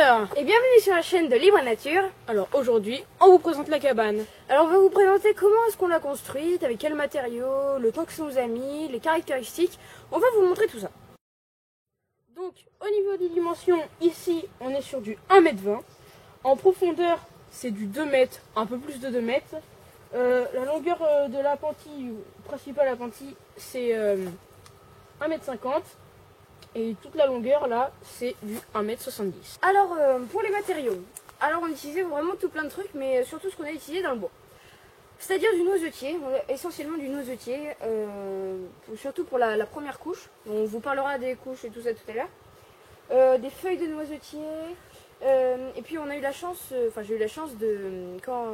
auditeurs et bienvenue sur la chaîne de Libre Nature. Alors aujourd'hui, on vous présente la cabane. Alors on va vous présenter comment est-ce qu'on l'a construite, avec quels matériaux, le temps que ça nous a mis, les caractéristiques. On va vous montrer tout ça. Donc au niveau des dimensions, ici on est sur du 1,20 m. En profondeur, c'est du 2 m, un peu plus de 2 m. La longueur de l'appentis, principal appentis, c'est 1,50 m. Et toute la longueur là, c'est du 1,70 m. Alors pour les matériaux, alors on utilisait vraiment tout plein de trucs, mais surtout ce qu'on a utilisé dans le bois. C'est-à-dire du noisetier, essentiellement du noisetier, surtout pour la première couche. On vous parlera des couches et tout ça tout à l'heure. Des feuilles de noisetier, et puis on a eu la chance, j'ai eu la chance de, quand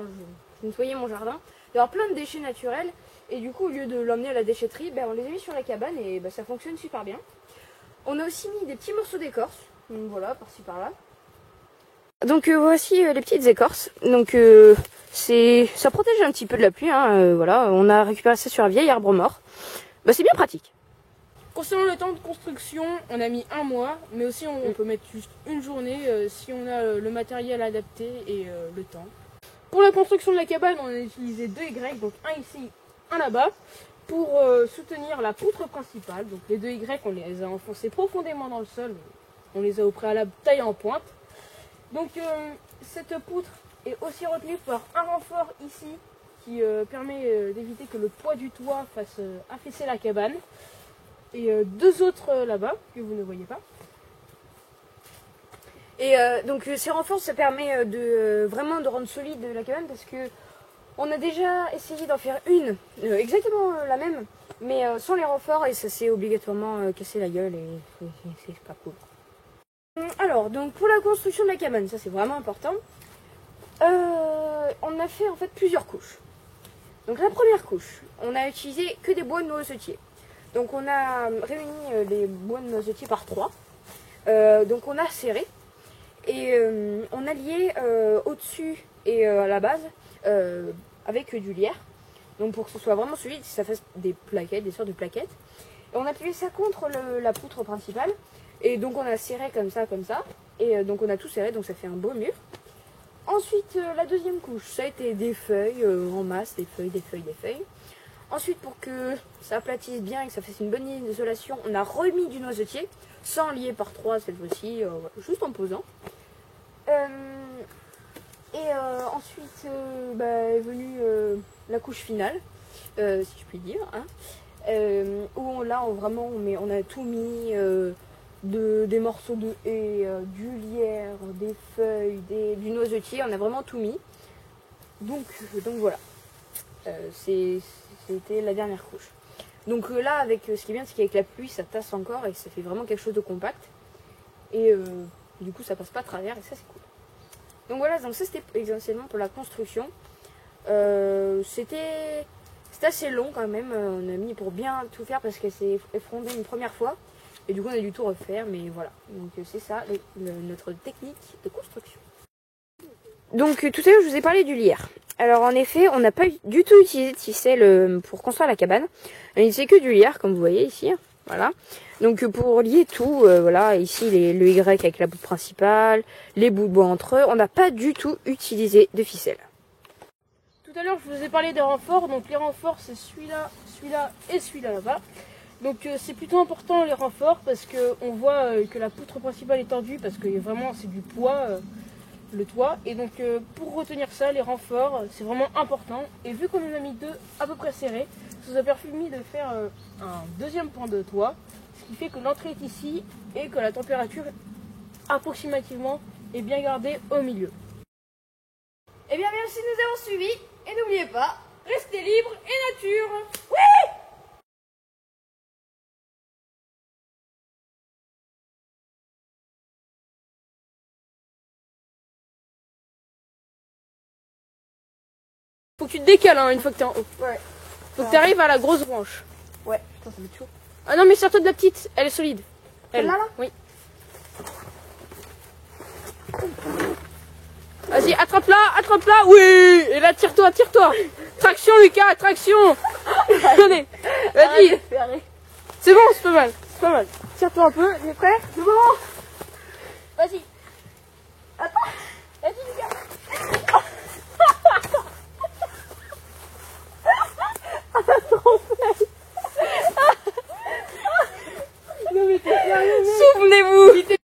je nettoyais mon jardin, d'avoir plein de déchets naturels. Et du coup, au lieu de l'emmener à la déchetterie, on les a mis sur la cabane et ça fonctionne super bien. On a aussi mis des petits morceaux d'écorce, voilà, par-ci par-là. Donc voici les petites écorces. Donc ça protège un petit peu de la pluie, hein, voilà. On a récupéré ça sur un vieil arbre mort. C'est bien pratique. Concernant le temps de construction, on a mis 1 mois, mais aussi on peut mettre juste une journée si on a le matériel adapté et le temps. Pour la construction de la cabane, on a utilisé 2 Y, donc un ici, un là-bas, pour soutenir la poutre principale. Donc les 2 Y, on les a enfoncés profondément dans le sol, on les a au préalable taillés en pointe. Donc cette poutre est aussi retenue par un renfort ici qui permet d'éviter que le poids du toit fasse affaisser la cabane. Et 2 autres là-bas que vous ne voyez pas. Et donc ces renforts, ça permet vraiment de rendre solide la cabane, parce que on a déjà essayé d'en faire une exactement la même, mais sans les renforts, et ça s'est obligatoirement cassé la gueule et c'est pas cool. Alors donc pour la construction de la cabane, ça c'est vraiment important. On a fait en fait plusieurs couches. Donc la première couche, on a utilisé que des bois de noisetier. Donc on a réuni les bois de noisetier par 3. Donc on a serré et on a lié au-dessus et à la base avec du lierre. Donc pour que ce soit vraiment solide, ça fasse des plaquettes, des sortes de plaquettes. Et on a plié ça contre la poutre principale. Et donc on a serré comme ça. Et donc on a tout serré, donc ça fait un beau mur. Ensuite la deuxième couche, ça a été des feuilles en masse, des feuilles. Ensuite, pour que ça aplatisse bien et que ça fasse une bonne isolation, on a remis du noisetier, sans lier par 3 cette fois-ci, juste en posant. Ensuite est venue la couche finale, si je puis dire, hein, où là on a tout mis, des morceaux de haie, du lierre, des feuilles, du noisetier, on a vraiment tout mis. Donc voilà, c'était la dernière couche. Donc là, avec ce qui est bien, c'est qu'avec la pluie, ça tasse encore et ça fait vraiment quelque chose de compact. Et du coup, ça passe pas à travers et ça, c'est cool. Donc voilà, donc ça c'était essentiellement pour la construction. C'était assez long quand même. On a mis pour bien tout faire parce qu'elle s'est effondrée une première fois. Et du coup, on a dû tout refaire, mais voilà. Donc c'est ça, notre technique de construction. Donc tout à l'heure, je vous ai parlé du lierre. Alors en effet, on n'a pas du tout utilisé de ficelle pour construire la cabane. On a utilisé que du lierre, comme vous voyez ici. Voilà. Donc pour lier tout, voilà, ici le Y avec la poutre principale, les bouts de bois entre eux, on n'a pas du tout utilisé de ficelle. Tout à l'heure, je vous ai parlé des renforts. Donc les renforts, c'est celui-là, celui-là et celui-là là-bas. Donc c'est plutôt important les renforts parce qu'on voit que la poutre principale est tendue parce que vraiment c'est du poids. Le toit, et donc pour retenir ça, les renforts, c'est vraiment important. Et vu qu'on en a mis 2 à peu près serrés, ça nous a permis de faire un deuxième point de toit, ce qui fait que l'entrée est ici et que la température approximativement est bien gardée au milieu. Eh bien merci de nous avoir suivis, et n'oubliez pas, restez libre et nature. Oui! Faut que tu te décales une fois que t'es en haut. Ouais. Faut que t'arrives à la grosse branche. Ouais. Putain, ça va être chaud. Ah non, mais sers-toi de la petite, elle est solide. Celle-là là ? Oui. Vas-y, attrape-la, oui. Et là, tire-toi. Traction, Lucas, traction. Allez, vas-y. C'est bon, c'est pas mal. Tire-toi un peu, t'es prêt ? C'est bon. Vas-y. abonnez-vous. N'hésitez